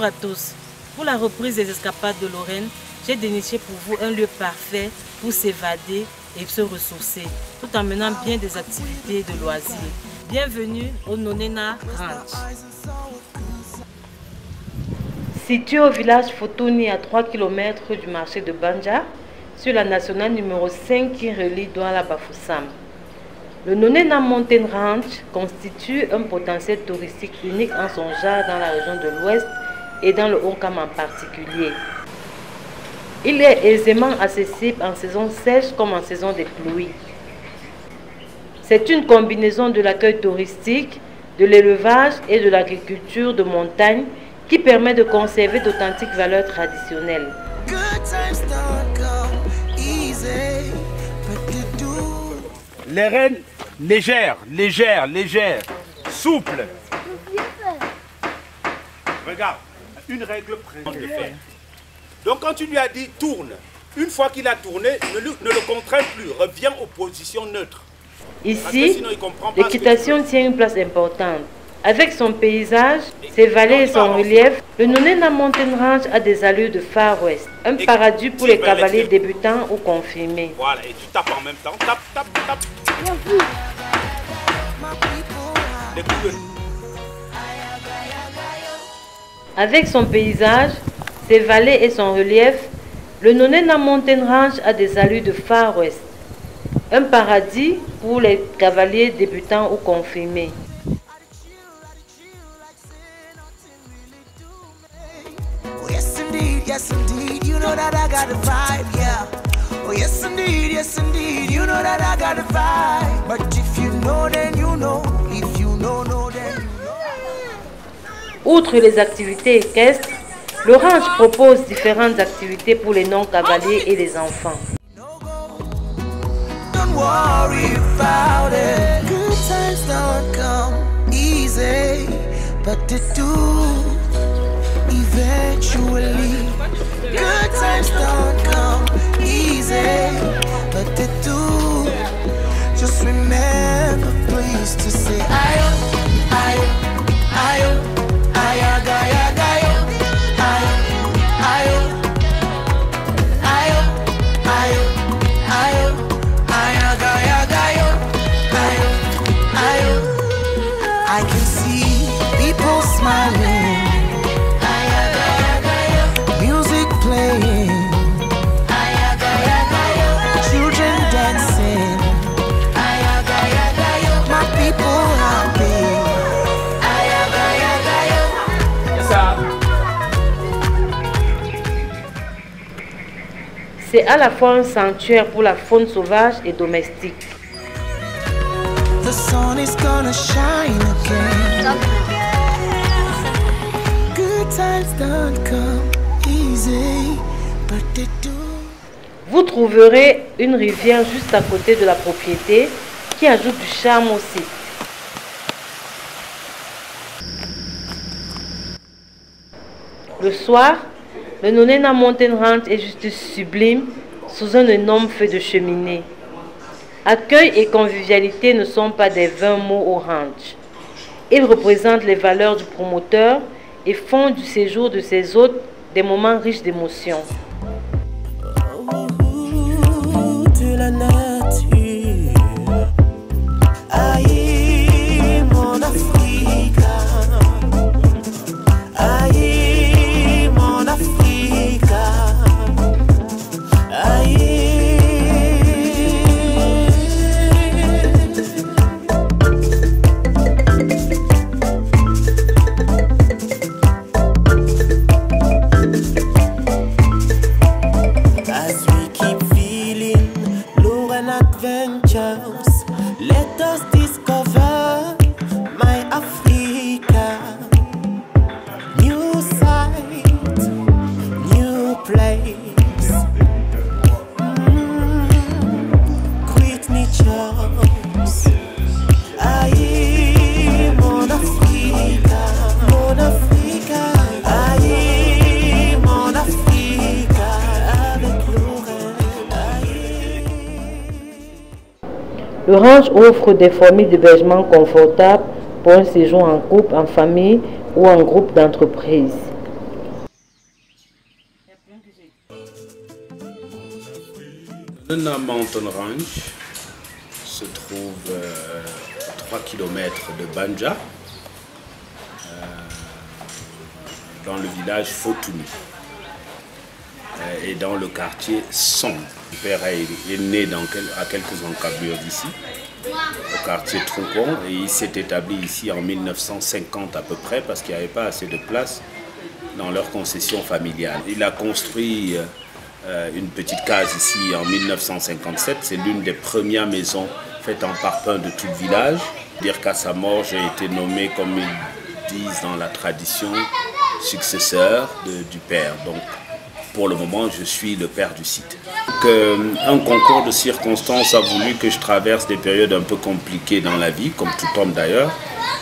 à tous. Pour la reprise des escapades de Lorraine, j'ai déniché pour vous un lieu parfait pour s'évader et se ressourcer, tout en menant bien des activités de loisirs. Bienvenue au Nonena Ranch. Situé au village Fotoni à 3 km du marché de Banja, sur la nationale numéro 5 qui relie Douala Bafoussam. Le Nonena Mountain Ranch constitue un potentiel touristique unique en son genre dans la région de l'Ouest et dans le Haut-Kam en particulier. Il est aisément accessible en saison sèche comme en saison des pluies. C'est une combinaison de l'accueil touristique, de l'élevage et de l'agriculture de montagne qui permet de conserver d'authentiques valeurs traditionnelles. Les rennes légères, souples. Regarde, une règle présente de faire. Donc quand tu lui as dit tourne, une fois qu'il a tourné, ne le contrains plus, reviens aux positions neutres. Ici, l'équitation tient une place importante. Avec son paysage, ses vallées et son relief, le Nonena Mountain Ranch a des allures de Far West, un paradis pour les cavaliers débutants ou confirmés. Voilà, et tu tapes en même temps, tape. Avec son paysage, ses vallées et son relief, le Nonena Mountain Ranch a des allures de Far West, un paradis pour les cavaliers débutants ou confirmés. Yes indeed, you know that I got the vibe, yeah. Oh yes indeed, you know that I got the vibe. But if you know, then you know. If you know, then you know. Outre les activités équestres, le ranch propose différentes activités pour les non-cavaliers et les enfants. Don't worry about it. Good times don't come easy, but they do eventually. Good times don't come easy, but they do. Just remember, please, to say I can see people smiling, music playing, children dancing, my people happy. C'est à la fois un sanctuaire pour la faune sauvage et domestique. The sun is gonna shine again. Good times don't come easy, but they do. Vous trouverez une rivière juste à côté de la propriété qui ajoute du charme au site. Le soir, le Nonena Mountain Ranch est juste sublime sous un énorme feu de cheminée. Accueil et convivialité ne sont pas des vains mots au ranch. Ils représentent les valeurs du promoteur et font du séjour de ses hôtes des moments riches d'émotions. De la nature, aïe mon Africa, aïe mon Africa, aïe. Adventures, let us discover my Africa. New sight, new place, great natures. Aïe, mon Africa, mon Africa. Aïe, mon Africa, avec Lorraine. Aïe. Le ranch offre des formules d'hébergement confortables pour un séjour en couple, en famille ou en groupe d'entreprise. Nonena Mountain Ranch se trouve à 3 km de Banja, dans le village Fotuni et dans le quartier Son. Mon père est né à quelques encablures d'ici, au quartier Troncon, et il s'est établi ici en 1950 à peu près parce qu'il n'y avait pas assez de place dans leur concession familiale. Il a construit une petite case ici en 1957, c'est l'une des premières maisons faites en parpaing de tout le village. Dire qu'à sa mort, j'ai été nommé, comme ils disent dans la tradition, successeur du père. Donc, pour le moment, je suis le père du site. Un concours de circonstances a voulu que je traverse des périodes un peu compliquées dans la vie, comme tout homme d'ailleurs,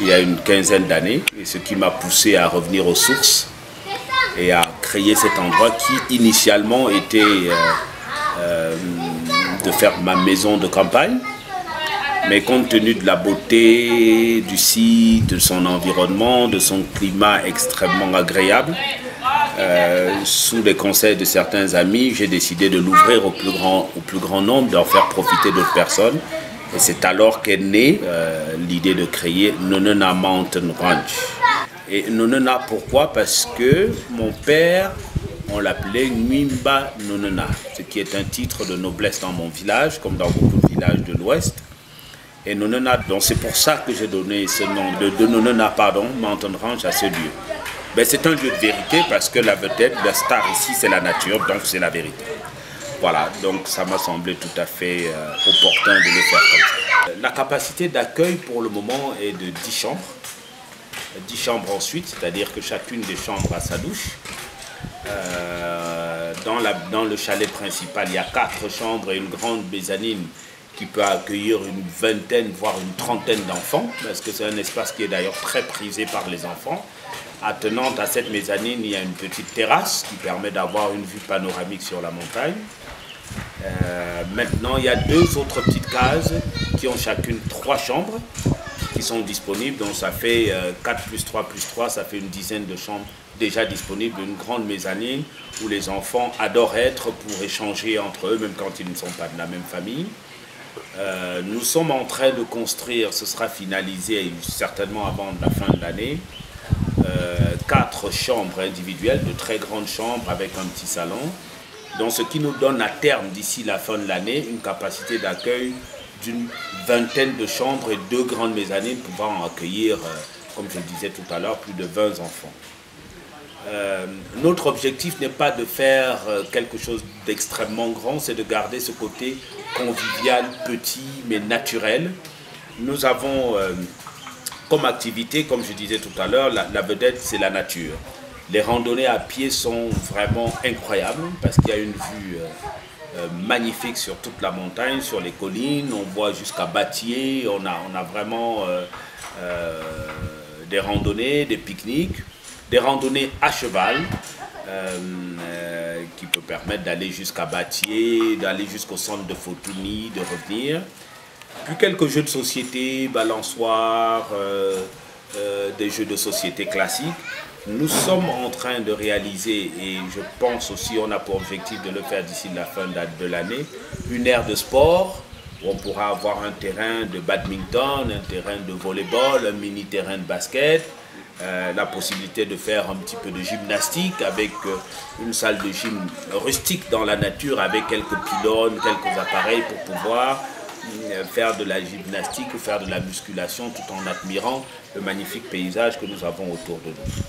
il y a une quinzaine d'années, et ce qui m'a poussé à revenir aux sources et à créer cet endroit qui initialement était de faire ma maison de campagne. Mais compte tenu de la beauté du site, de son environnement, de son climat extrêmement agréable, sous les conseils de certains amis, j'ai décidé de l'ouvrir au plus grand nombre, d'en faire profiter d'autres personnes. Et c'est alors qu'est née l'idée de créer Nonena Mountain Ranch. Et Nonena, pourquoi? Parce que mon père, on l'appelait Nwimba Nonena, ce qui est un titre de noblesse dans mon village, comme dans beaucoup de villages de l'Ouest. Et Nonena, donc c'est pour ça que j'ai donné ce nom de Nonena, pardon, Mountain Ranch à ce lieu. Ben, c'est un lieu de vérité parce que la vedette, la star ici, c'est la nature, donc c'est la vérité. Voilà, donc ça m'a semblé tout à fait opportun de le faire comme ça. La capacité d'accueil pour le moment est de 10 chambres. 10 chambres ensuite, c'est-à-dire que chacune des chambres a sa douche. Dans le chalet principal, il y a 4 chambres et une grande mezzanine qui peut accueillir une vingtaine, voire une trentaine d'enfants, parce que c'est un espace qui est d'ailleurs très prisé par les enfants. Attenante à cette mezzanine, il y a une petite terrasse qui permet d'avoir une vue panoramique sur la montagne. Maintenant, il y a 2 autres petites cases qui ont chacune 3 chambres qui sont disponibles, donc ça fait 4 plus 3 plus 3, ça fait une dizaine de chambres déjà disponibles, une grande mezzanine où les enfants adorent être pour échanger entre eux, même quand ils ne sont pas de la même famille. Nous sommes en train de construire, ce sera finalisé certainement avant la fin de l'année, 4 chambres individuelles, de très grandes chambres avec un petit salon, donc ce qui nous donne à terme d'ici la fin de l'année une capacité d'accueil d'une vingtaine de chambres et 2 grandes mezzanines pouvant accueillir, comme je le disais tout à l'heure, plus de 20 enfants. Notre objectif n'est pas de faire quelque chose d'extrêmement grand, c'est de garder ce côté convivial, petit, mais naturel. Nous avons comme activité, comme je disais tout à l'heure, la vedette, c'est la nature. Les randonnées à pied sont vraiment incroyables parce qu'il y a une vue magnifique sur toute la montagne, sur les collines. On voit jusqu'à Batier, on a vraiment des randonnées, des pique-niques. Des randonnées à cheval qui peut permettre d'aller jusqu'à Batier, d'aller jusqu'au centre de Fotuni, de revenir. Puis quelques jeux de société, balançoires, des jeux de société classiques. Nous sommes en train de réaliser, et je pense aussi on a pour objectif de le faire d'ici la fin de l'année, une aire de sport où on pourra avoir un terrain de badminton, un terrain de volleyball, un mini terrain de basket. La possibilité de faire un petit peu de gymnastique avec une salle de gym rustique dans la nature avec quelques pylônes, quelques appareils pour pouvoir faire de la gymnastique ou faire de la musculation tout en admirant le magnifique paysage que nous avons autour de nous.